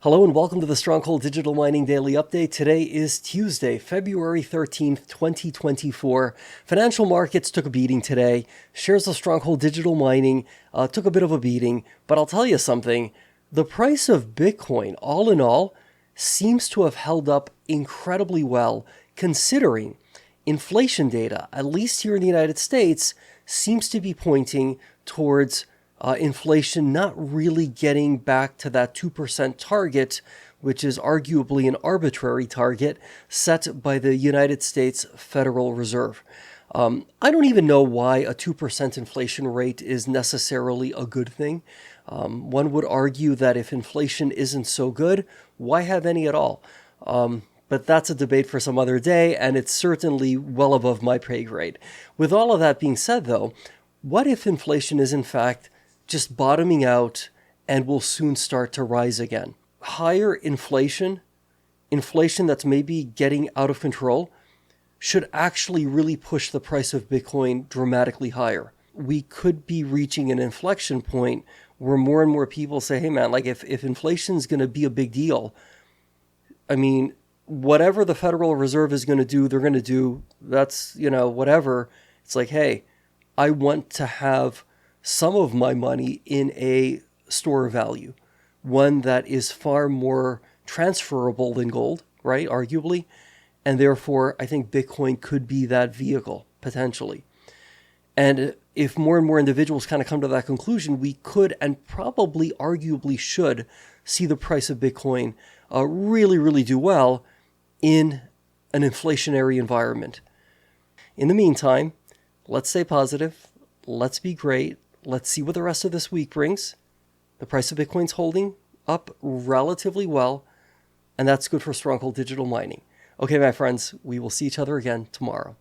Hello and welcome to the Stronghold Digital Mining Daily Update. Today is Tuesday, February 13th, 2024. Financial markets took a beating today. Shares of Stronghold Digital Mining took a bit of a beating, but I'll tell you something. The price of Bitcoin, all in all, seems to have held up incredibly well, considering inflation data, at least here in the United States, seems to be pointing towards inflation not really getting back to that 2% target, which is arguably an arbitrary target set by the United States Federal Reserve. I don't even know why a 2% inflation rate is necessarily a good thing. One would argue that if inflation isn't so good, why have any at all? But that's a debate for some other day, and it's certainly well above my pay grade. With all of that being said, though, what if inflation is in fact just bottoming out and will soon start to rise again? Higher inflation that's maybe getting out of control, should actually really push the price of Bitcoin dramatically higher. We could be reaching an inflection point where more and more people say, hey man, like if inflation is going to be a big deal, I mean, whatever the Federal Reserve is going to do, they're going to do. That's, whatever. It's like, hey, I want to have some of my money in a store of value, one that is far more transferable than gold, right? Arguably. And therefore, I think Bitcoin could be that vehicle, potentially. And if more and more individuals kind of come to that conclusion, we could and probably arguably should see the price of Bitcoin really, really do well in an inflationary environment. In the meantime, let's stay positive. Let's be great. Let's see what the rest of this week brings. The price of Bitcoin's holding up relatively well, and that's good for Stronghold Digital Mining. Okay, my friends, we will see each other again tomorrow.